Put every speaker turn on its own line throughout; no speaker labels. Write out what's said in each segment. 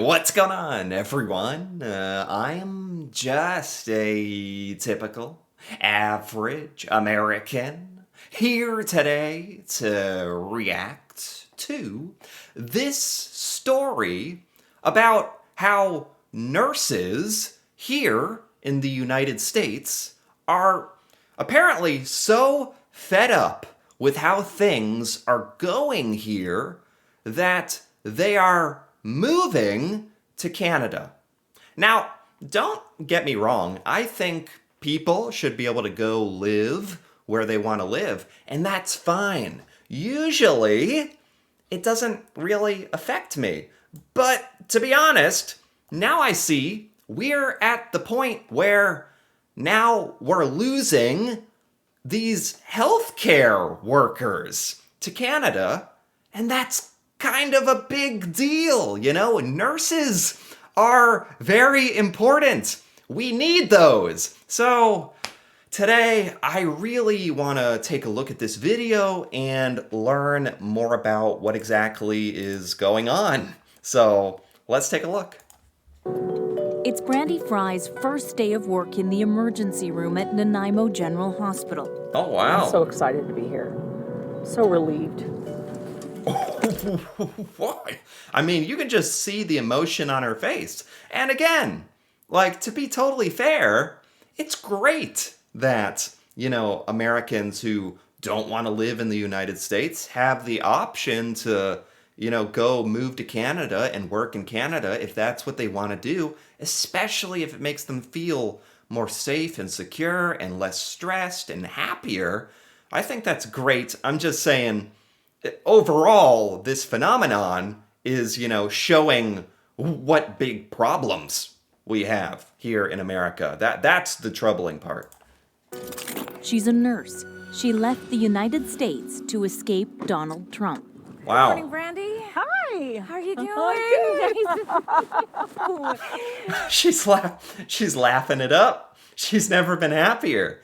What's going on, everyone? I am just a typical, average American here today to react to this story about how nurses here in the United States are apparently so fed up with how things are going here that they are moving to Canada. Now, don't get me wrong, I think people should be able to go live where they want to live, and that's fine. Usually, it doesn't really affect me. But to be honest, now I see we're at the point where now we're losing these healthcare workers to Canada, and that's kind of a big deal, you know? Nurses are very important. We need those. So today, I really want to take a look at this video and learn more about what exactly is going on. So let's take a look.
It's Brandy Fry's first day of work in the emergency room at Nanaimo General Hospital.
Oh, wow.
I'm so excited to be here. So relieved.
Why? I mean, you can just see the emotion on her face. And again, like, to be totally fair, it's great that, Americans who don't want to live in the United States have the option to, go move to Canada and work in Canada if that's what they want to do, especially if it makes them feel more safe and secure and less stressed and happier. I think that's great. I'm just saying, overall, this phenomenon is, showing what big problems we have here in America. That's the troubling part.
She's a nurse. She left the United States to escape Donald Trump.
Wow.
Morning, Brandy.
Hi.
How are you doing?
She's laughing it up. She's never been happier.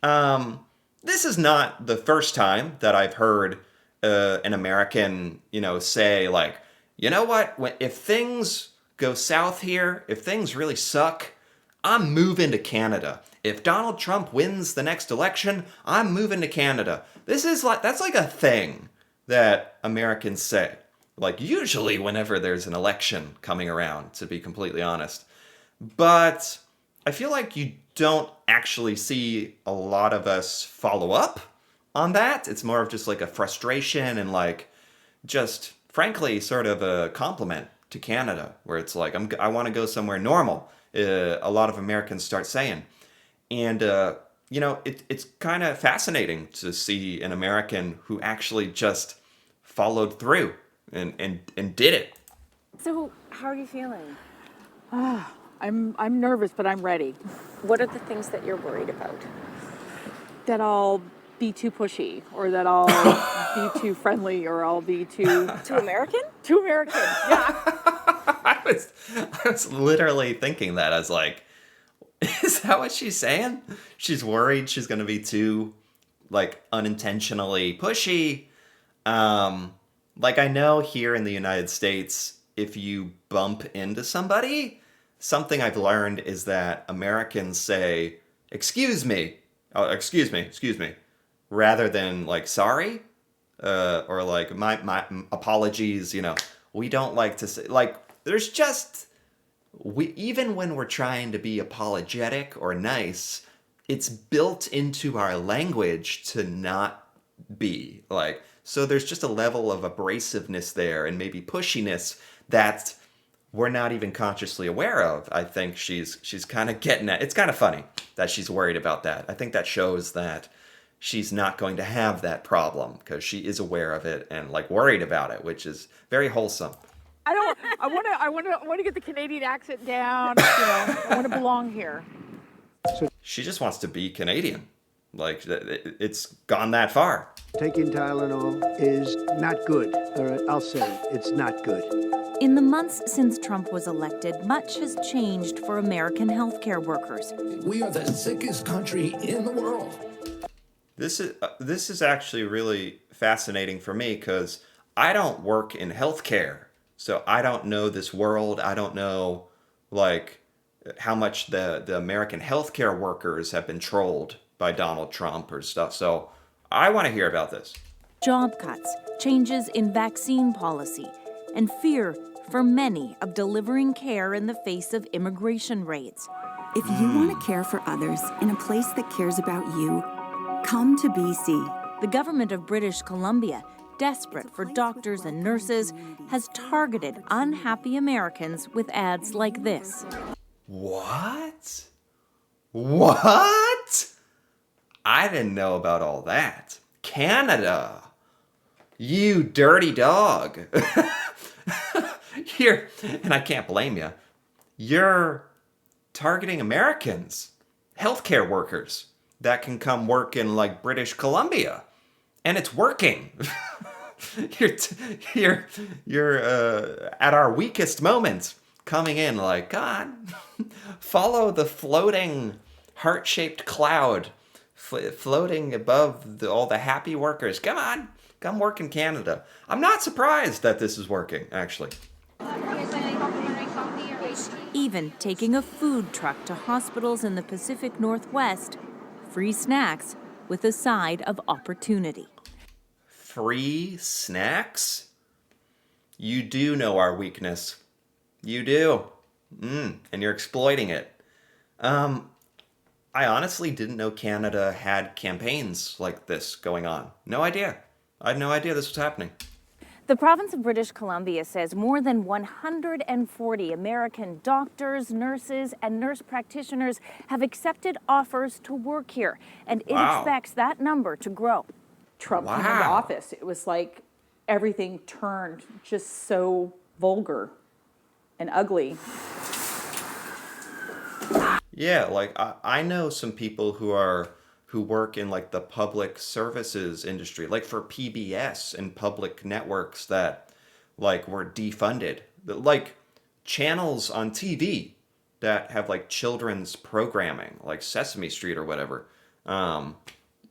This is not the first time that I've heard an American, say like, you know what? If things go south here, if things really suck, I'm moving to Canada. If Donald Trump wins the next election, I'm moving to Canada. That's like a thing that Americans say. Like usually whenever there's an election coming around, to be completely honest. But I feel like you don't actually see a lot of us follow up on that. It's more of just like a frustration and like just frankly sort of a compliment to Canada, where it's like I want to go somewhere normal. A lot of Americans start saying, and it's kind of fascinating to see an American who actually just followed through and did it.
So, how are you feeling?
I'm nervous, but I'm ready.
What are the things that you're worried about?
That I'll be too pushy, or that I'll be too friendly, or I'll be too
American?
too American. Yeah.
I was literally thinking that. I was like, is that what she's saying? She's worried she's going to be too, like, unintentionally pushy. Like, I know here in the United States, if you bump into somebody, something I've learned is that Americans say, excuse me, rather than, like, sorry, or, like, my apologies, We don't like to say, like, there's just, even when we're trying to be apologetic or nice, it's built into our language to not be, like, so there's just a level of abrasiveness there and maybe pushiness that we're not even consciously aware of. I think she's kind of getting at. It's kind of funny that she's worried about that. I think that shows that she's not going to have that problem because she is aware of it and like worried about it, which is very wholesome.
I want to get the Canadian accent down. I want to belong here.
She just wants to be Canadian. Like, it's gone that far.
Taking Tylenol is not good, or I'll say it's not good.
In the months since Trump was elected, much has changed for American healthcare workers.
We are the sickest country in the world.
This is actually really fascinating for me because I don't work in healthcare. So I don't know this world. I don't know, like, how much the American healthcare workers have been trolled by Donald Trump or stuff. So I want to hear about this.
Job cuts, changes in vaccine policy, and fear for many of delivering care in the face of immigration raids.
If you want to care for others in a place that cares about you, come to BC.
The government of British Columbia, desperate for doctors and nurses, has targeted unhappy Americans with ads like this.
What? What? I didn't know about all that. Canada. You dirty dog. And I can't blame you. You're targeting Americans, healthcare workers that can come work in like British Columbia, and it's working. you're at our weakest moment coming in like, God, follow the floating heart-shaped cloud floating above all the happy workers. Come on, come work in Canada. I'm not surprised that this is working, actually.
Even taking a food truck to hospitals in the Pacific Northwest, free snacks with a side of opportunity.
Free snacks? You do know our weakness. You do. And you're exploiting it. I honestly didn't know Canada had campaigns like this going on. No idea. I had no idea this was happening.
The province of British Columbia says more than 140 American doctors, nurses, and nurse practitioners have accepted offers to work here, and it
Wow.
expects that number to grow.
Trump came into
Wow.
office, it was like everything turned just so vulgar and ugly.
Yeah, like I know some people who work in like the public services industry, like for PBS and public networks that like were defunded. Like channels on TV that have like children's programming, like Sesame Street or whatever,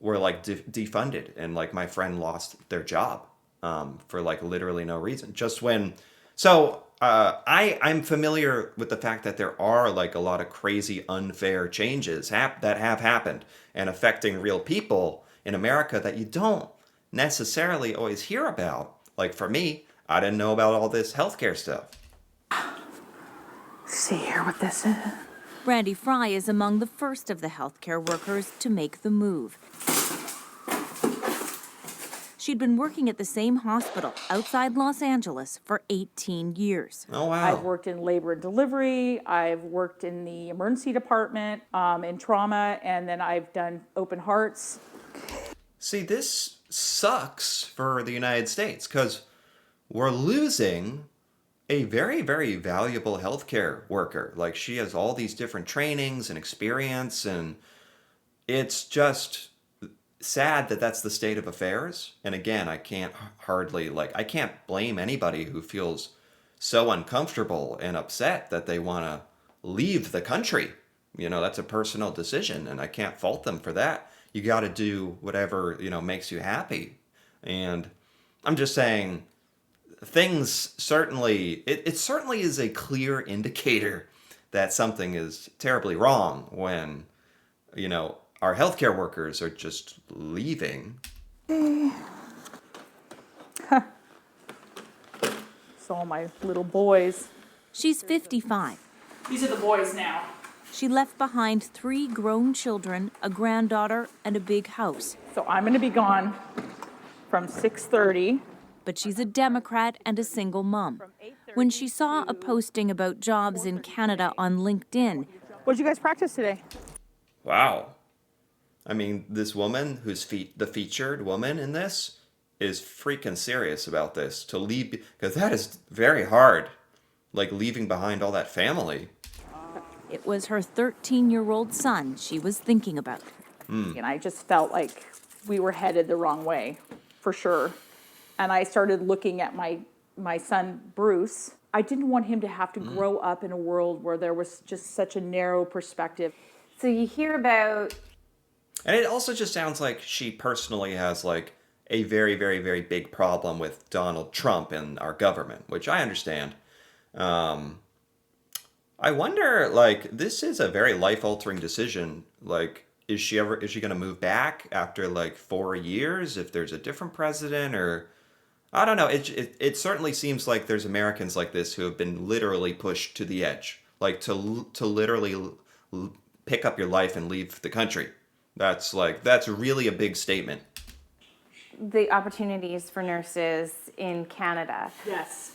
were like defunded, and like my friend lost their job for like literally no reason. Just when, so I'm familiar with the fact that there are like a lot of crazy unfair changes that have happened and affecting real people in America that you don't necessarily always hear about. Like for me, I didn't know about all this healthcare stuff.
See here what this is.
Brandy Fry is among the first of the healthcare workers to make the move. She'd been working at the same hospital outside Los Angeles for 18 years.
Oh, wow.
I've worked in labor and delivery. I've worked in the emergency department, in trauma, and then I've done open hearts.
See, this sucks for the United States because we're losing a very, very valuable healthcare worker. Like, she has all these different trainings and experience, and it's just sad that that's the state of affairs. And again, I can't blame anybody who feels so uncomfortable and upset that they want to leave the country. You know, that's a personal decision, and I can't fault them for that. You got to do whatever, makes you happy. And I'm just saying, things certainly, it certainly is a clear indicator that something is terribly wrong when, our healthcare workers are just leaving.
So all my little boys.
She's 55.
These are the boys now.
She left behind 3 grown children, a granddaughter, and a big house.
So I'm going to be gone from 6:30.
But she's a Democrat and a single mom. When she saw a posting about jobs in Canada on LinkedIn,
What did you guys practice today?
Wow. I mean, this woman who's the featured woman in this is freaking serious about this, to leave, because that is very hard, like leaving behind all that family.
it was her 13-year-old son she was thinking about.
And I just felt like we were headed the wrong way, for sure. And I started looking at my son, Bruce. I didn't want him to have to grow up in a world where there was just such a narrow perspective.
So you hear about
And it also just sounds like she personally has like a very, very, very big problem with Donald Trump and our government, which I understand. Um, I wonder, like, this is a very life-altering decision. Like, is she gonna move back after like 4 years if there's a different president, or I don't know. It certainly seems like there's Americans like this who have been literally pushed to the edge, like to literally pick up your life and leave the country. That's really a big statement.
The opportunities for nurses in Canada.
Yes.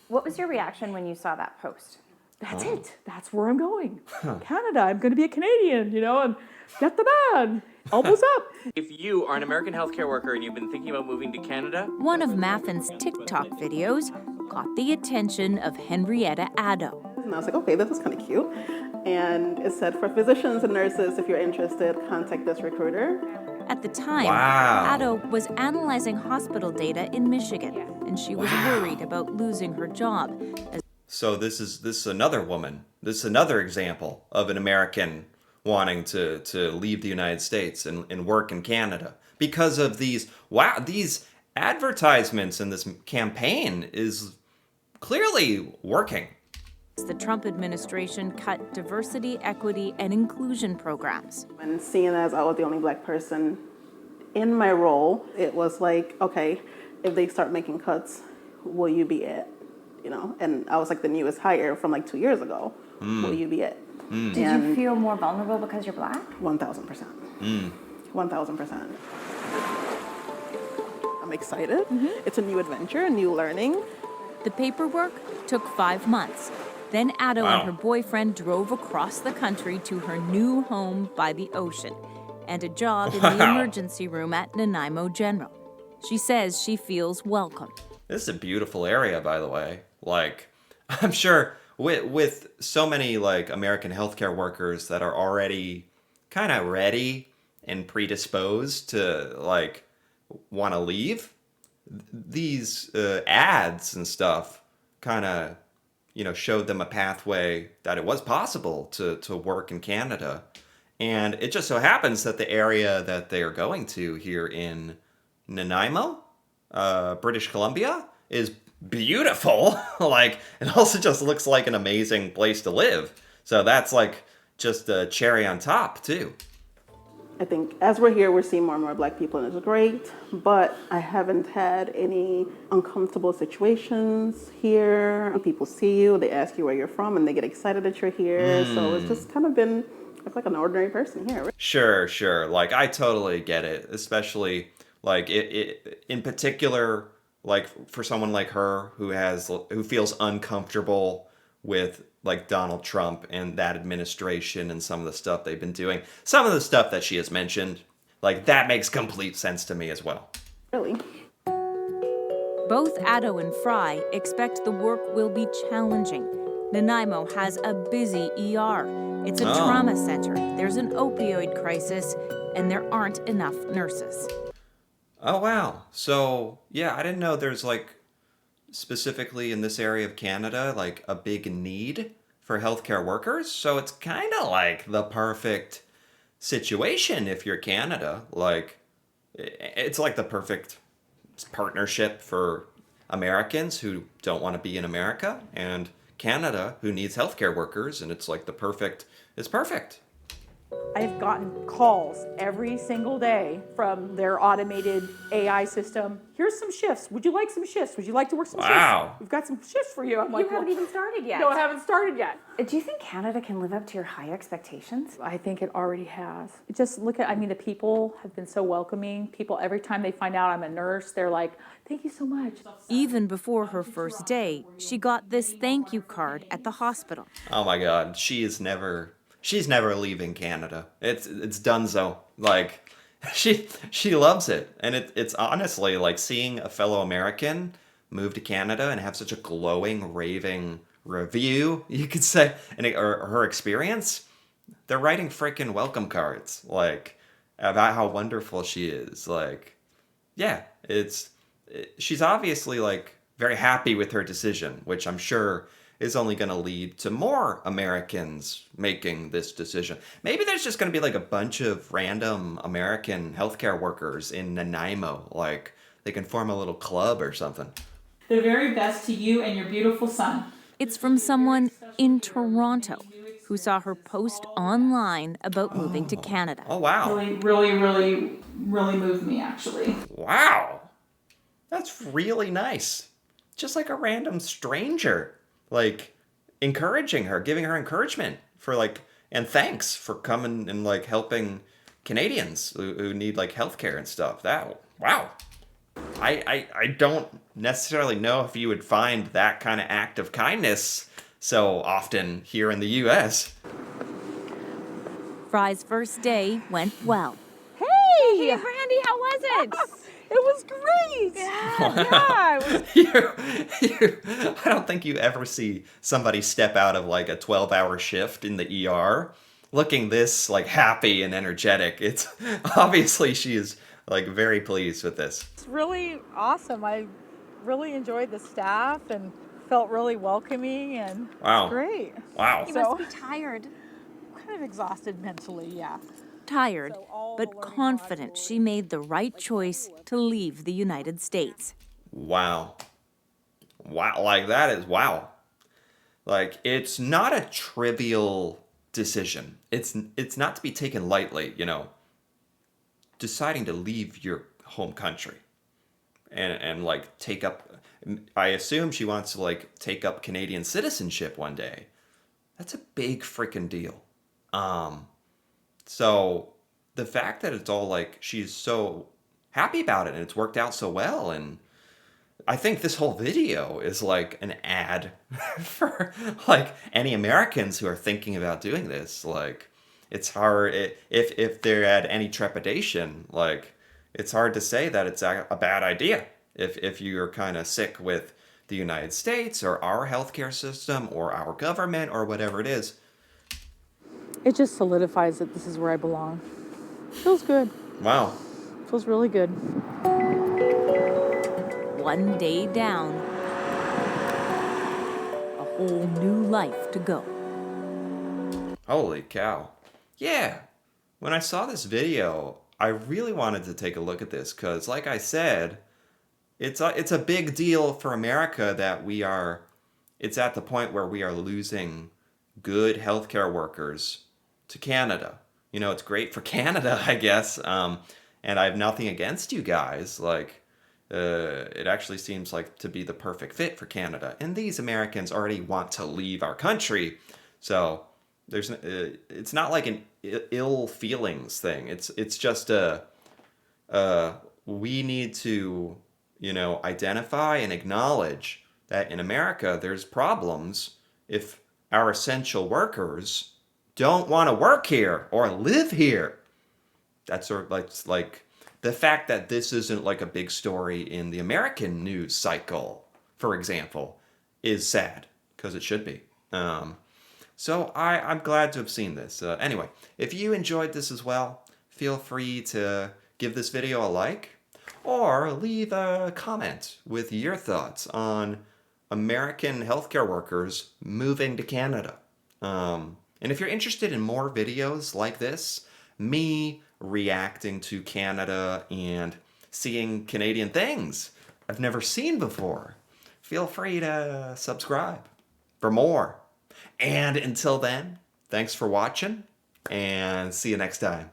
What was your reaction when you saw that post?
That's it. That's where I'm going. Canada. I'm going to be a Canadian, and get the man. Elbows up.
If you are an American healthcare worker and you've been thinking about moving to Canada,
One of Maffin's TikTok videos got the attention of Henrietta Addo.
And I was like, okay, this is kind of cute. And it said, for physicians and nurses, if you're interested, contact this recruiter.
At the time,
Wow.
Addo was analyzing hospital data in Michigan, and she was worried about losing her job.
So this is another woman. This is another example of an American wanting to leave the United States and work in Canada because of these advertisements, and this campaign is clearly working.
The Trump administration cut diversity, equity, and inclusion programs.
And seeing as I was the only Black person in my role, it was like, okay, if they start making cuts, will you be it? And I was like the newest hire from like 2 years ago. Will you be it?
Did you feel more vulnerable because you're Black?
1,000%. 1,000%. I'm excited. It's a new adventure, a new learning.
The paperwork took 5 months. Then Addo
Wow.
and her boyfriend drove across the country to her new home by the ocean and a job in the
Wow.
emergency room at Nanaimo General. She says she feels welcome.
This is a beautiful area, by the way. Like, I'm sure with so many like American healthcare workers that are already kind of ready and predisposed to like want to leave, these ads and stuff kind of showed them a pathway that it was possible to work in Canada. And it just so happens that the area that they are going to here in Nanaimo, British Columbia, is beautiful. Like, it also just looks like an amazing place to live. So that's like just a cherry on top too.
I think as we're here, we're seeing more and more Black people, and it's great. But I haven't had any uncomfortable situations here. People see you, they ask you where you're from, and they get excited that you're here. So it's just kind of been, I feel like an ordinary person here.
Sure. Like, I totally get it, especially like it in particular, like for someone like her who feels uncomfortable with like Donald Trump and that administration and some of the stuff they've been doing. Some of the stuff that she has mentioned, like, that makes complete sense to me as well.
Really.
Both Addo and Fry expect the work will be challenging. Nanaimo has a busy ER. It's a trauma center. There's an opioid crisis, and there aren't enough nurses.
Oh, wow. So, yeah, I didn't know there's like specifically in this area of Canada, like a big need for healthcare workers. So it's kind of like the perfect situation if you're Canada. Like, it's like the perfect partnership for Americans who don't want to be in America and Canada who needs healthcare workers. And it's like it's perfect.
I've gotten calls every single day from their automated AI system. Here's some shifts. Would you like some shifts? Would you like to work some
Wow.
shifts? We've got some shifts for you. I'm like,
You haven't even started yet.
No, I haven't started yet.
Do you think Canada can live up to your high expectations?
I think it already has. Just look at, the people have been so welcoming. People, every time they find out I'm a nurse, they're like, thank you so much.
Even before her first day, she got this thank you card at the hospital.
Oh my God, she's never leaving Canada. It's donezo. Like, she loves it, and it's honestly like seeing a fellow American move to Canada and have such a glowing, raving review, you could say, and or her experience. They're writing freaking welcome cards, like, about how wonderful she is. Like, yeah, she's obviously like very happy with her decision, which I'm sure is only going to lead to more Americans making this decision. Maybe there's just going to be like a bunch of random American healthcare workers in Nanaimo, like They can form a little club or something.
The very best to you and your beautiful son.
It's from someone in Toronto who saw her post online about moving to Canada.
Oh, wow.
Really moved me, actually.
Wow. That's really nice. Just like a random stranger, like encouraging her, giving her encouragement for like, and thanks for coming and like helping Canadians who need like healthcare and stuff. That, wow. I don't necessarily know if you would find that kind of act of kindness so often here in the U.S.
Fry's first day went well.
Hey, Brandy, how was it?
It was great.
Yeah.
I don't think you ever see somebody step out of like a 12-hour shift in the ER looking this like happy and energetic. It's obviously she is like very pleased with this.
It's really awesome. I really enjoyed the staff and felt really welcoming and
Wow.
great.
Wow.
You must be tired.
Kind of exhausted mentally, yeah.
Tired,
So all
but
the learning
confident
modules-
she made the right choice to leave the United States.
Wow. Wow. Like that is wow. Like it's not a trivial decision. It's not to be taken lightly, you know. Deciding to leave your home country and like take up, I assume she wants to like take up Canadian citizenship one day. That's a big freaking deal. So the fact that it's all like she's so happy about it and it's worked out so well, and I think this whole video is like an ad for like any Americans who are thinking about doing this. Like it's hard if they're at any trepidation, like it's hard to say that it's a bad idea if you're kind of sick with the United States or our healthcare system or our government or whatever it is.
It just solidifies that this is where I belong. Feels good.
Wow.
Feels really good.
One day down, a whole new life to go.
Holy cow. Yeah. When I saw this video, I really wanted to take a look at this because, like I said, it's a big deal for America that it's at the point where we are losing good healthcare workers to Canada. You know, it's great for Canada, I guess. And I have nothing against you guys. Like, it actually seems like to be the perfect fit for Canada. And these Americans already want to leave our country. So it's not like an ill feelings thing. It's just we need to, you know, identify and acknowledge that in America there's problems if our essential workers don't want to work here or live here. That's sort of like the fact that this isn't like a big story in the American news cycle, for example, is sad because it should be. So I'm glad to have seen this. Anyway, if you enjoyed this as well, feel free to give this video a like or leave a comment with your thoughts on American healthcare workers moving to Canada. And if you're interested in more videos like this, me reacting to Canada and seeing Canadian things I've never seen before, feel free to subscribe for more. And until then, thanks for watching and see you next time.